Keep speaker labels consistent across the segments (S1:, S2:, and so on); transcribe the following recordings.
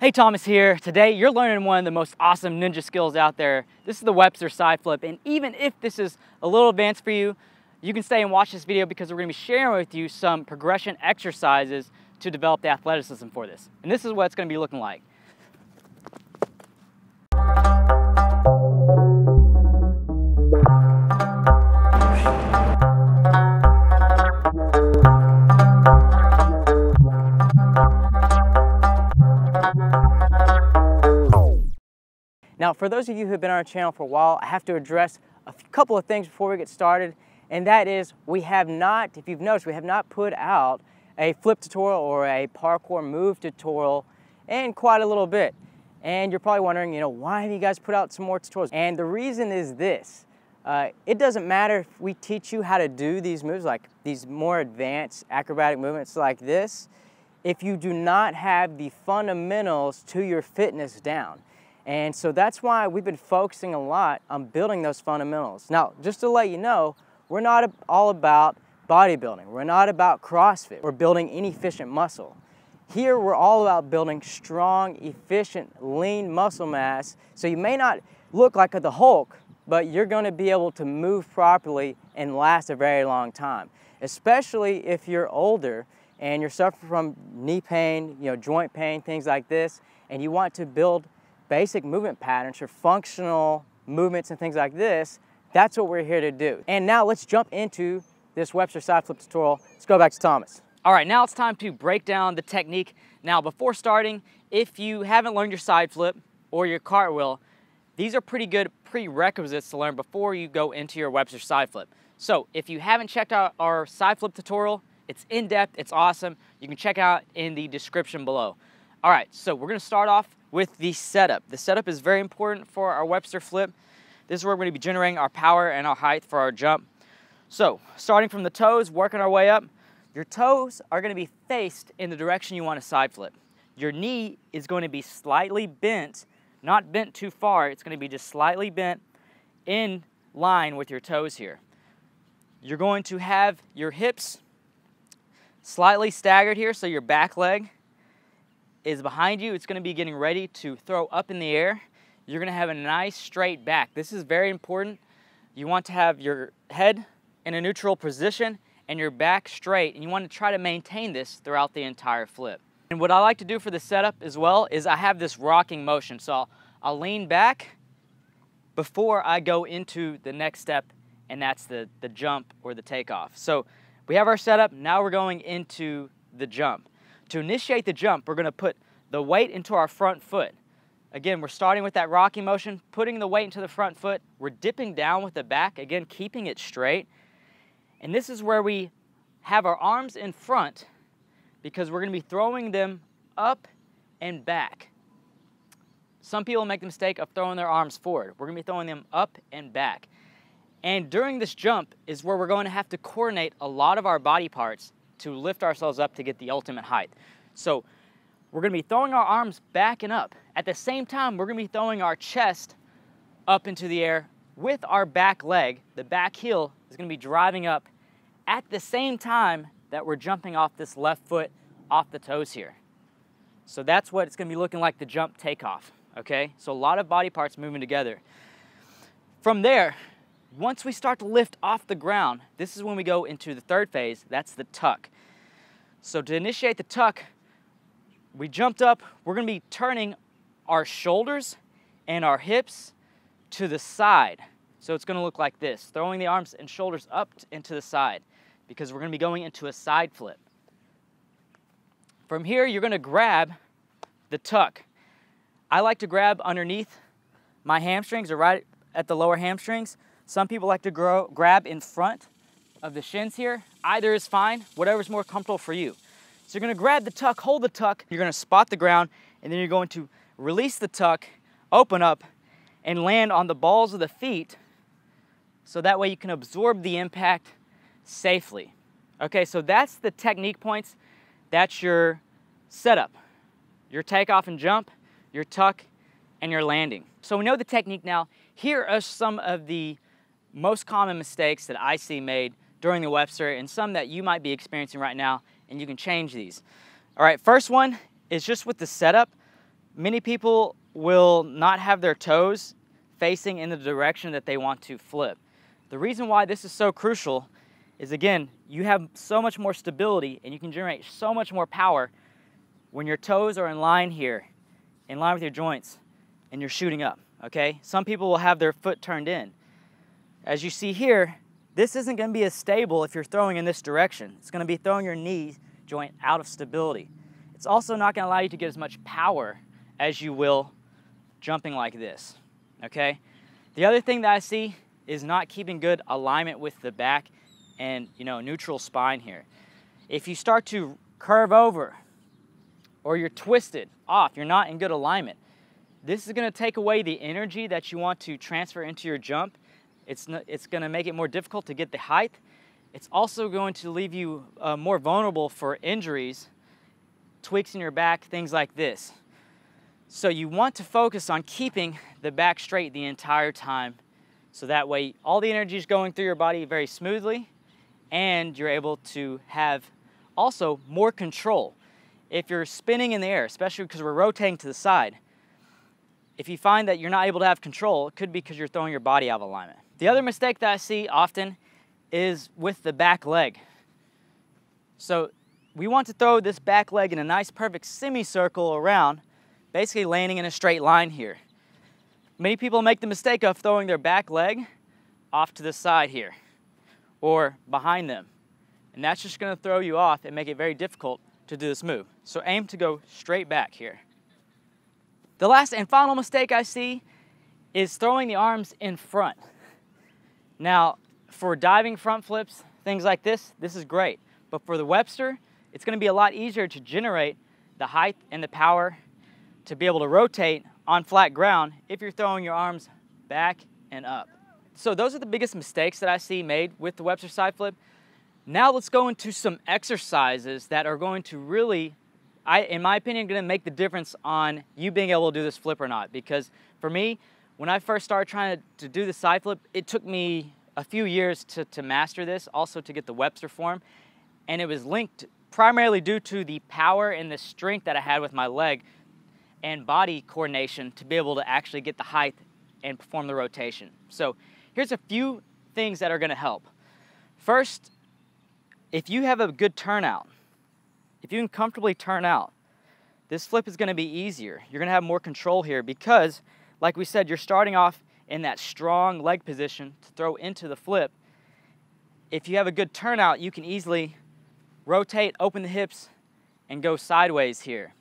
S1: Hey, Thomas here. Today you're learning one of the most awesome ninja skills out there. This is the Webster side flip, and even if this is a little advanced for you, you can stay and watch this video because we're going to be sharing with you some progression exercises to develop the athleticism for this. And this is what it's going to be looking like. Now, for those of you who have been on our channel for a while, I have to address a couple of things before we get started, and that is we have not, if you've noticed, we have not put out a flip tutorial or a parkour move tutorial in quite a little bit. And you're probably wondering, why have you guys put out some more tutorials? And the reason is this. It doesn't matter if we teach you how to do these moves, like these more advanced acrobatic movements like this, if you do not have the fundamentals to your fitness down. And so that's why we've been focusing a lot on building those fundamentals. Now, just to let you know, we're not all about bodybuilding. We're not about CrossFit. We're building inefficient muscle. Here, we're all about building strong, efficient, lean muscle mass. So you may not look like the Hulk, but you're going to be able to move properly and last a very long time, especially if you're older and you're suffering from knee pain, joint pain, things like this, and you want to build basic movement patterns or functional movements and things like this. That's what we're here to do. And now let's jump into this Webster side flip tutorial. Let's go back to Thomas. All right, now it's time to break down the technique. Now, before starting, if you haven't learned your side flip or your cartwheel, these are pretty good prerequisites to learn before you go into your Webster side flip. So if you haven't checked out our side flip tutorial, it's in-depth, it's awesome. You can check out in the description below. All right, so we're gonna start off with the setup. The setup is very important for our Webster flip. This is where we're gonna be generating our power and our height for our jump. So, starting from the toes, working our way up, your toes are gonna be faced in the direction you want to side flip. Your knee is going to be slightly bent, not bent too far, it's gonna be just slightly bent in line with your toes here. You're going to have your hips slightly staggered here, so your back leg is behind you. It's going to be getting ready to throw up in the air. You're going to have a nice straight back. This is very important. You want to have your head in a neutral position and your back straight, and you want to try to maintain this throughout the entire flip. And what I like to do for the setup as well is I have this rocking motion. So I'll lean back before I go into the next step, and that's the jump or the takeoff. So we have our setup. Now we're going into the jump. To initiate the jump, we're going to put the weight into our front foot. Again, we're starting with that rocking motion, putting the weight into the front foot. We're dipping down with the back, again, keeping it straight. And this is where we have our arms in front because we're going to be throwing them up and back. Some people make the mistake of throwing their arms forward. We're going to be throwing them up and back. And during this jump is where we're going to have to coordinate a lot of our body parts to lift ourselves up to get the ultimate height. So we're going to be throwing our arms back and up. At the same time, we're going to be throwing our chest up into the air with our back leg. The back heel is going to be driving up at the same time that we're jumping off this left foot off the toes here. So that's what it's going to be looking like, the jump takeoff, okay? So a lot of body parts moving together. From there, once we start to lift off the ground, this is when we go into the third phase, that's the tuck. So to initiate the tuck, we jumped up, we're going to be turning our shoulders and our hips to the side. So it's going to look like this, throwing the arms and shoulders up and to the side because we're going to be going into a side flip. From here, you're going to grab the tuck. I like to grab underneath my hamstrings or right at the lower hamstrings. Some people like to grab in front of the shins here. Either is fine, whatever's more comfortable for you. So you're going to grab the tuck, hold the tuck, you're going to spot the ground, and then you're going to release the tuck, open up, and land on the balls of the feet so that way you can absorb the impact safely. Okay, so that's the technique points. That's your setup, your takeoff and jump, your tuck, and your landing. So we know the technique now. Here are some of the most common mistakes that I see made during the Webster and some that you might be experiencing right now, and you can change these. All right, first one is just with the setup.
S2: Many people will not have their toes facing in the direction that they want to flip. The reason why this is so crucial is, again, you have so much more stability and you can generate so much more power when your toes are in line here, in line with your joints, and you're shooting up, okay? Some people will have their foot turned in. As you see here, this isn't going to be as stable if you're throwing in this direction. It's going to be throwing your knee joint out of stability. It's also not going to allow you to get as much power as you will jumping like this, okay? The other thing that I see is not keeping good alignment with the back and, neutral spine here. If you start to curve over or you're twisted off, you're not in good alignment, this is going to take away the energy that you want to transfer into your jump. It's going to make it more difficult to get the height. It's also going to leave you more vulnerable for injuries, tweaks in your back, things like this. So you want to focus on keeping the back straight the entire time, so that way all the energy is going through your body very smoothly and you're able to have also more control. If you're spinning in the air, especially because we're rotating to the side, if you find that you're not able to have control, it could be because you're throwing your body out of alignment. The other mistake that I see often is with the back leg. So we want to throw this back leg in a nice perfect semicircle around, basically landing in a straight line here. Many people make the mistake of throwing their back leg off to the side here or behind them. And that's just going to throw you off and make it very difficult to do this move. So aim to go straight back here. The last and final mistake I see is throwing the arms in front. Now, for diving front flips, things like this is great. But for the Webster, it's going to be a lot easier to generate the height and the power to be able to rotate on flat ground if you're throwing your arms back and up. So those are the biggest mistakes that I see made with the Webster side flip. Now let's go into some exercises that are going to really, in my opinion, going to make the difference on you being able to do this flip or not. Because for me, when I first started trying to do the side flip, it took me a few years to master this, also to get the Webster form. And it was linked primarily due to the power and the strength that I had with my leg and body coordination to be able to actually get the height and perform the rotation. So here's a few things that are going to help. First, if you have a good turnout, if you can comfortably turn out, this flip is going to be easier. You're going to have more control here because, like we said, you're starting off in that strong leg position to throw into the flip. If you have a good turnout, you can easily rotate, open the hips, and go sideways here.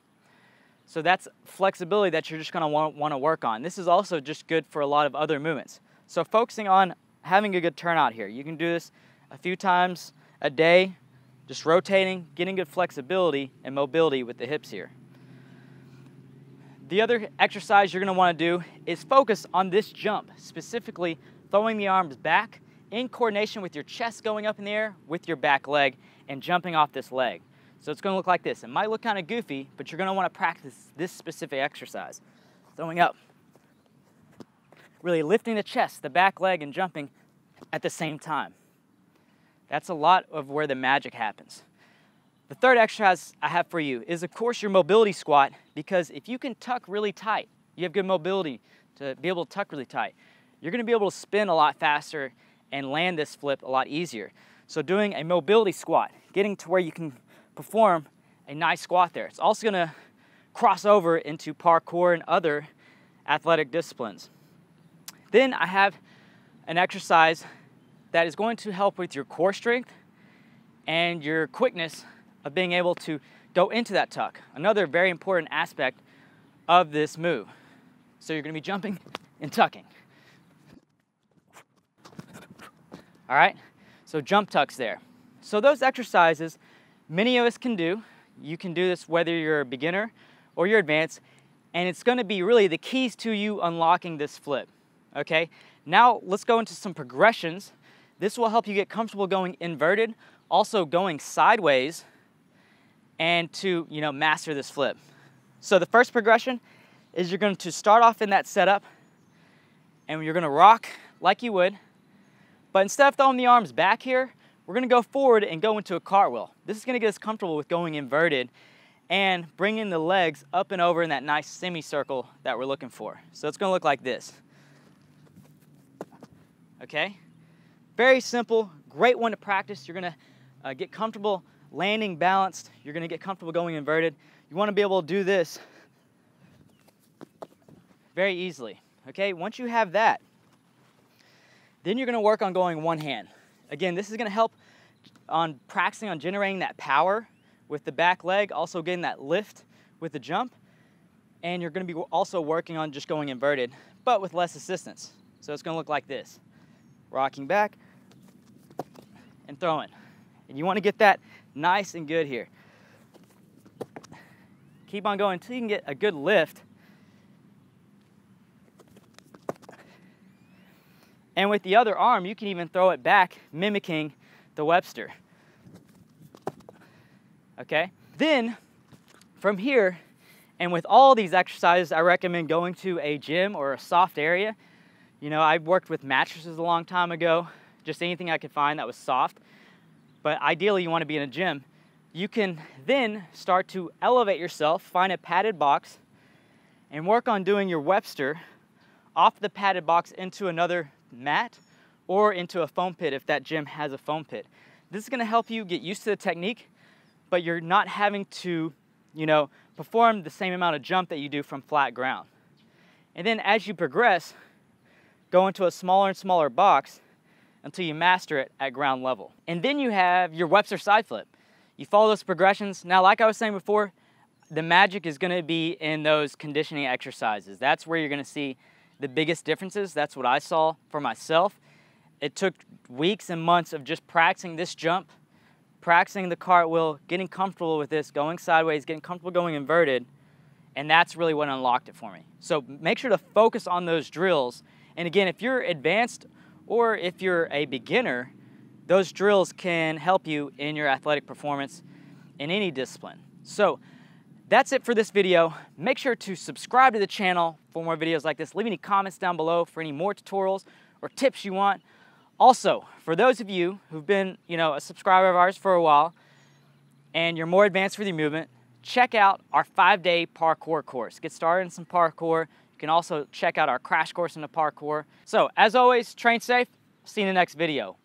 S2: So that's flexibility that you're just going to want to work on. This is also just good for a lot of other movements. So focusing on having a good turnout here. You can do this a few times a day, just rotating, getting good flexibility and mobility with the hips here. The other exercise you're going to want to do is focus on this jump, specifically throwing the arms back in coordination with your chest going up in the air with your back leg and jumping off this leg. So it's going to look like this. It might look kind of goofy, but you're going to want to practice this specific exercise. Throwing up. Really lifting the chest, the back leg, and jumping at the same time. That's a lot of where the magic happens. The third exercise I have for you is, of course, your mobility squat, because if you can tuck really tight, you have good mobility to be able to tuck really tight, you're going to be able to spin a lot faster and land this flip a lot easier. So doing a mobility squat, getting to where you can perform a nice squat there. It's also going to cross over into parkour and other athletic disciplines. Then I have an exercise that is going to help with your core strength and your quickness of being able to go into that tuck. Another very important aspect of this move. So you're going to be jumping and tucking. All right, so jump tucks there. So those exercises, many of us can do. You can do this whether you're a beginner or you're advanced, and it's going to be really the keys to you unlocking this flip, okay? Now let's go into some progressions. This will help you get comfortable going inverted, also going sideways, and to, master this flip. So the first progression is you're going to start off in that setup, and you're going to rock like you would, but instead of throwing the arms back here, we're going to go forward and go into a cartwheel. This is going to get us comfortable with going inverted and bringing the legs up and over in that nice semicircle that we're looking for. So it's gonna look like this. Okay? Very simple, great one to practice. You're gonna get comfortable landing balanced. You're gonna get comfortable going inverted. You wanna be able to do this very easily. Okay, once you have that, then you're gonna work on going one hand. Again, this is gonna help on practicing on generating that power with the back leg, also getting that lift with the jump, and you're gonna be also working on just going inverted, but with less assistance. So it's gonna look like this. Rocking back and throwing. And you wanna get that nice and good here. Keep on going until you can get a good lift. And with the other arm, you can even throw it back, mimicking the Webster. Okay? Then, from here, and with all these exercises, I recommend going to a gym or a soft area. You know, I worked with mattresses a long time ago, just anything I could find that was soft. But ideally, you want to be in a gym. You can then start to elevate yourself, find a padded box, and work on doing your Webster off the padded box into another mat or into a foam pit if that gym has a foam pit. This is going to help you get used to the technique, but you're not having to, you know, perform the same amount of jump that you do from flat ground. And then as you progress, go into a smaller and smaller box until you master it at ground level. And then you have your Webster side flip. You follow those progressions. Now, like I was saying before, the magic is going to be in those conditioning exercises. That's where you're going to see the biggest differences. That's what I saw for myself. It took weeks and months of just practicing this jump, practicing the cartwheel, getting comfortable with this, going sideways, getting comfortable going inverted, and that's really what unlocked it for me. So make sure to focus on those drills. And again, if you're advanced or if you're a beginner, those drills can help you in your athletic performance in any discipline. So that's it for this video. Make sure to subscribe to the channel for more videos like this. Leave any comments down below for any more tutorials or tips you want. Also, for those of you who've been, a subscriber of ours for a while and you're more advanced with your movement, check out our 5-day parkour course. Get started in some parkour. You can also check out our crash course in the parkour. So, as always, train safe. See you in the next video.